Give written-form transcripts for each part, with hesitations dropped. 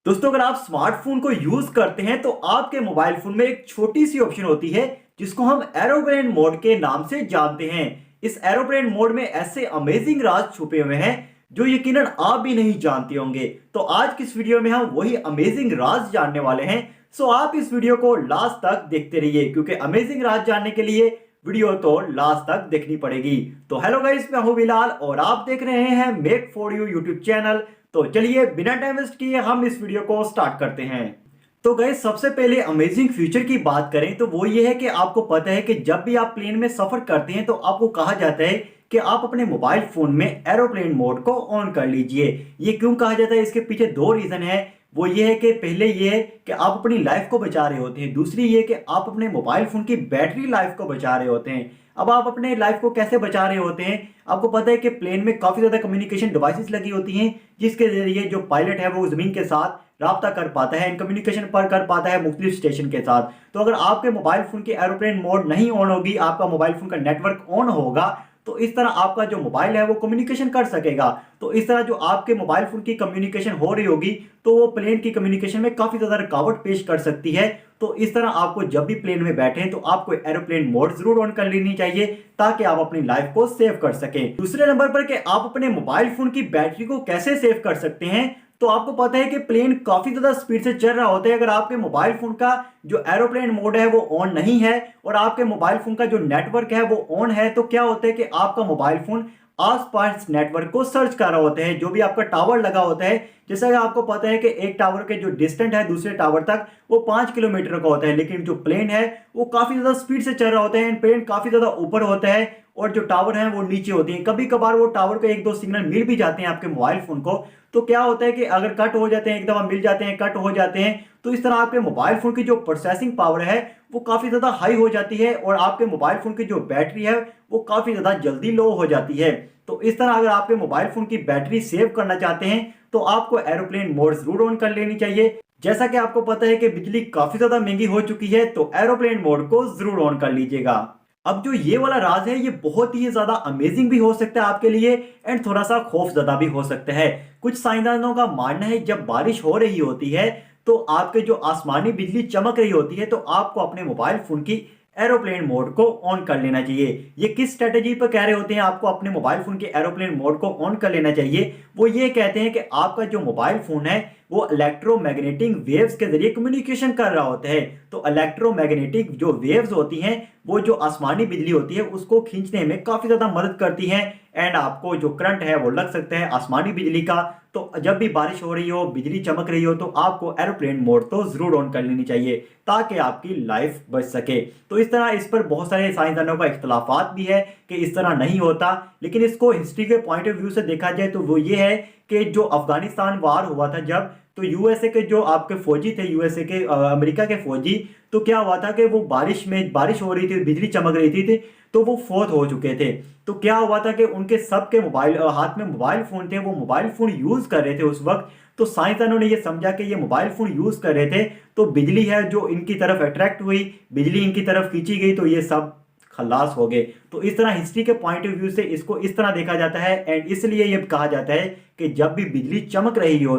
दोस्तों, अगर आप स्मार्टफोन को यूज करते हैं तो आपके मोबाइल फोन में एक छोटी सी ऑप्शन होती है जिसको हम एरोप्लेन मोड के नाम से जानते हैं। इस एरोप्लेन मोड में ऐसे अमेजिंग राज छुपे हुए हैं जो यकीनन आप भी नहीं जानते होंगे। तो आज की इस वीडियो में हम वही अमेजिंग राज जानने वाले हैं। सो आप इस वीडियो को लास्ट तक देखते रहिए क्योंकि अमेजिंग राज जानने के लिए वीडियो तो लास्ट तक देखनी पड़ेगी। तो हेलो गाइस, मैं हूं बिलाल और आप देख रहे हैं make for you YouTube channel. तो चलिए बिना टाइम वेस्ट किए हम इस वीडियो को स्टार्ट करते हैं। तो गाइस, सबसे पहले अमेजिंग फीचर की बात करें तो वो ये है कि आपको पता है कि जब भी आप प्लेन में सफर करते हैं तो आपको कहा जाता है कि आप अपने मोबाइल फोन में एरोप्लेन मोड को ऑन कर लीजिए। ये क्यों कहा जाता है, इसके पीछे दो रीजन है। वो ये है कि पहले ये है कि आप अपनी लाइफ को बचा रहे होते हैं, दूसरी ये कि आप अपने मोबाइल फोन की बैटरी लाइफ को बचा रहे होते हैं। अब आप अपने लाइफ को कैसे बचा रहे होते हैं, आपको पता है कि प्लेन में काफी ज्यादा कम्युनिकेशन डिवाइसेस लगी होती हैं जिसके जरिए जो पायलट है वो जमीन के साथ राब्ता कर पाता है, कम्युनिकेशन पर कर पाता है मुख्तलिफ स्टेशन के साथ। तो अगर आपके मोबाइल फोन की एरोप्लेन मोड नहीं ऑन होगी, आपका मोबाइल फोन का नेटवर्क ऑन होगा, तो इस तरह आपका जो मोबाइल है वो कम्युनिकेशन कर सकेगा। तो इस तरह जो आपके मोबाइल फोन की कम्युनिकेशन हो रही होगी तो वो प्लेन की कम्युनिकेशन में काफी ज्यादा रुकावट पेश कर सकती है। तो इस तरह आपको जब भी प्लेन में बैठे तो आपको एरोप्लेन मोड जरूर ऑन कर लेनी चाहिए ताकि आप अपनी लाइफ को सेव कर सकें। दूसरे नंबर पर कि आप अपने मोबाइल फोन की बैटरी को कैसे सेव कर सकते हैं, तो आपको पता है कि प्लेन काफी ज्यादा स्पीड से चल रहा होता है। अगर आपके मोबाइल फोन का जो एरोप्लेन मोड है वो ऑन नहीं है और आपके मोबाइल फोन का जो नेटवर्क है वो ऑन है, तो क्या होता है कि आपका मोबाइल फोन आसपास नेटवर्क को सर्च कर रहा होता है। जो भी आपका टावर लगा होता है, जैसा कि आपको पता है कि एक टावर के जो डिस्टेंस है दूसरे टावर तक वो 5 किलोमीटर का होता है, लेकिन जो प्लेन है वो काफी ज्यादा स्पीड से चल रहा होता है। प्लेन काफी ज्यादा ऊपर होता है और जो टावर है वो नीचे होती है। कभी कभार वो टावर को एक दो सिग्नल मिल भी जाते हैं आपके मोबाइल फोन को। तो क्या होता है कि अगर कट हो जाते हैं, एक दफा मिल जाते हैं, कट हो जाते हैं, तो इस तरह आपके मोबाइल फोन की जो प्रोसेसिंग पावर है वो काफी ज्यादा हाई हो जाती है और आपके मोबाइल फोन की जो बैटरी है वो काफी ज्यादा जल्दी लो हो जाती है। तो इस तरह अगर आपके मोबाइल फोन की बैटरी सेव करना चाहते हैं तो आपको एरोप्लेन मोड जरूर ऑन कर लेनी चाहिए। जैसा कि आपको पता है कि बिजली काफी ज्यादा महंगी हो चुकी है, तो एरोप्लेन मोड को जरूर ऑन कर लीजिएगा। अब जो ये वाला राज है ये बहुत ही ज्यादा अमेजिंग भी हो सकता है आपके लिए एंड थोड़ा सा खौफजदा भी हो सकता है। कुछ साइंसदानों का मानना है जब बारिश हो रही होती है तो आपके जो आसमानी बिजली चमक रही होती है तो आपको अपने मोबाइल फोन की एरोप्लेन मोड को ऑन कर लेना चाहिए। ये किस स्ट्रेटेजी पर कह रहे होते हैं आपको अपने मोबाइल फोन के एरोप्लेन मोड को ऑन कर लेना चाहिए, वो ये कहते हैं कि आपका जो मोबाइल फोन है वो इलेक्ट्रोमैग्नेटिक वेव्स के जरिए कम्युनिकेशन कर रहा होता है। तो इलेक्ट्रोमैग्नेटिक जो वेव्स होती हैं वो जो आसमानी बिजली होती है उसको खींचने में काफी ज्यादा मदद करती हैं एंड आपको जो करंट है वो लग सकता है आसमानी बिजली का। तो जब भी बारिश हो रही हो, बिजली चमक रही हो, तो आपको एरोप्लेन मोड तो जरूर ऑन कर लेनी चाहिए ताकि आपकी लाइफ बच सके। तो इस तरह इस पर बहुत सारे साइंसदानों का इख्तलाफात भी है कि इस तरह नहीं होता, लेकिन इसको हिस्ट्री के पॉइंट ऑफ व्यू से देखा जाए तो वो ये है कि जो अफगानिस्तान वार हुआ था जब, तो यूएसए के जो आपके फौजी थे, यूएसए के अमेरिका के फौजी, तो क्या हुआ था कि वो बारिश हो रही थी, बिजली चमक रही थी, तो वो फौत हो चुके थे। तो क्या हुआ था कि उनके सबके मोबाइल हाथ में मोबाइल फोन थे, वो मोबाइल फोन यूज कर रहे थे उस वक्त। तो साइंसदानों ने ये समझा कि ये मोबाइल फोन यूज कर रहे थे तो बिजली है जो इनकी तरफ अट्रैक्ट हुई, बिजली इनकी तरफ खींची गई, तो ये सब खलास हो गए। तो इस तरह हिस्ट्री के पॉइंट ऑफ व्यू से इसको इस तरह देखा जाता है एंड इसलिए ये कहा जाता है कि जब भी बिजली चमक रही हो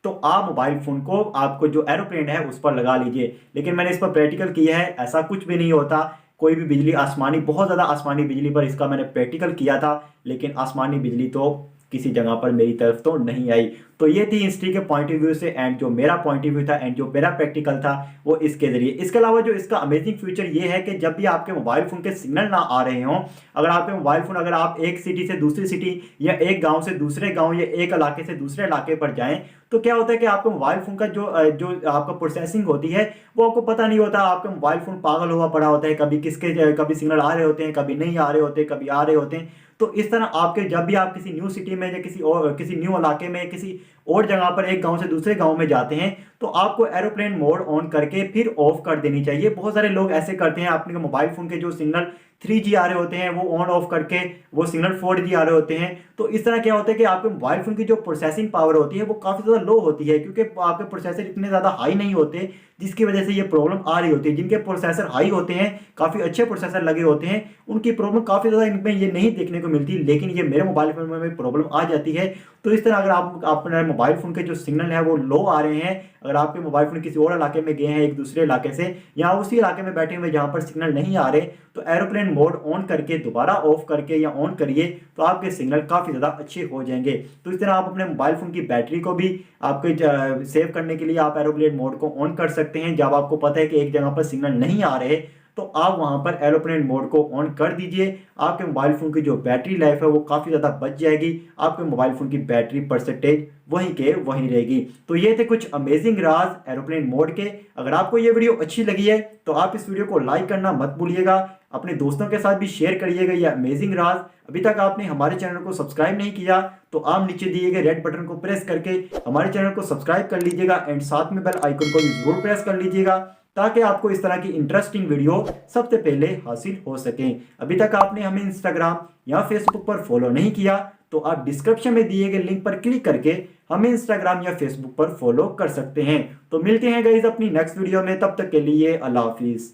तो आप मोबाइल फोन को आपको जो एरोप्लेन है उस पर लगा लीजिए। लेकिन मैंने इस पर प्रैक्टिकल किया है, ऐसा कुछ भी नहीं होता। कोई भी बिजली आसमानी, बहुत ज़्यादा आसमानी बिजली पर इसका मैंने प्रैक्टिकल किया था, लेकिन आसमानी बिजली तो किसी जगह पर मेरी तरफ तो नहीं आई। तो ये थी हिस्ट्री के पॉइंट ऑफ व्यू से एंड जो मेरा पॉइंट ऑफ व्यू था एंड जो मेरा प्रैक्टिकल था वो इसके जरिए। इसके अलावा जो इसका अमेजिंग फीचर ये है कि जब भी आपके मोबाइल फोन के सिग्नल ना आ रहे हों, अगर आपके मोबाइल फोन, अगर आप एक सिटी से दूसरी सिटी या एक गांव से दूसरे गांव या एक इलाके से दूसरे इलाके पर जाएं, तो क्या होता है कि आपके मोबाइल फोन का जो आपका प्रोसेसिंग होती है वो आपको पता नहीं होता। आपका मोबाइल फोन पागल हुआ पड़ा होता है, कभी सिग्नल आ रहे होते हैं, कभी नहीं आ रहे होते, कभी आ रहे होते हैं। तो इस तरह आपके जब भी आप किसी न्यू सिटी में या किसी न्यू इलाके में, किसी और जगह पर एक गांव से दूसरे गांव में जाते हैं, तो आपको एरोप्लेन मोड ऑन करके फिर ऑफ कर देनी चाहिए। बहुत सारे लोग ऐसे करते हैं, अपने मोबाइल फोन के जो सिग्नल 3G आ रहे होते हैं वो ऑन ऑफ करके वो सिग्नल 4G आ रहे होते हैं। तो इस तरह क्या होता है कि आपके मोबाइल फोन की जो प्रोसेसिंग पावर होती है वो काफी ज्यादा लो होती है क्योंकि आपके प्रोसेसर इतने ज्यादा हाई नहीं होते, जिसकी वजह से ये प्रॉब्लम आ रही होती है। जिनके प्रोसेसर हाई होते हैं, काफी अच्छे प्रोसेसर लगे होते हैं, उनकी प्रॉब्लम काफी ज्यादा इनमें ये नहीं देखने को मिलती, लेकिन ये मेरे मोबाइल फोन में प्रॉब्लम आ जाती है। तो इस तरह अगर आप अपने मोबाइल फ़ोन के जो सिग्नल है वो लो आ रहे हैं, अगर आपके मोबाइल फ़ोन किसी और इलाके में गए हैं एक दूसरे इलाके से, या उसी इलाके में बैठे हुए जहाँ पर सिग्नल नहीं आ रहे, तो एरोप्लेन मोड ऑन करके दोबारा ऑफ करके या ऑन करिए तो आपके सिग्नल काफ़ी ज़्यादा अच्छे हो जाएंगे। तो इस तरह आप अपने मोबाइल फ़ोन की बैटरी को भी आपके सेव करने के लिए आप एरोप्लेन मोड को ऑन कर सकते हैं। जब आपको पता है कि एक जगह पर सिग्नल नहीं आ रहे तो आप वहां पर एरोप्लेन मोड को ऑन कर दीजिए। आपके मोबाइल फोन की जो बैटरी लाइफ है वो काफी ज्यादा बच जाएगी, आपके मोबाइल फोन की बैटरी परसेंटेज वहीं के वहीं रहेगी। तो ये थे कुछ अमेजिंग राज एरोप्लेन मोड के। अगर आपको ये वीडियो अच्छी लगी है तो आप इस वीडियो को लाइक करना मत भूलिएगा, अपने दोस्तों के साथ भी शेयर करिएगा ये अमेजिंग राज। अभी तक आपने हमारे चैनल को सब्सक्राइब नहीं किया तो आप नीचे दिए गए रेड बटन को प्रेस करके हमारे चैनल को सब्सक्राइब कर लीजिएगा एंड साथ में बेल आइकन को भी जरूर प्रेस कर लीजिएगा ताकि आपको इस तरह की इंटरेस्टिंग वीडियो सबसे पहले हासिल हो सके। अभी तक आपने हमें इंस्टाग्राम या फेसबुक पर फॉलो नहीं किया तो आप डिस्क्रिप्शन में दिए गए लिंक पर क्लिक करके हमें इंस्टाग्राम या फेसबुक पर फॉलो कर सकते हैं। तो मिलते हैं गाइस अपनी नेक्स्ट वीडियो में, तब तक के लिए अल्लाह हाफिज।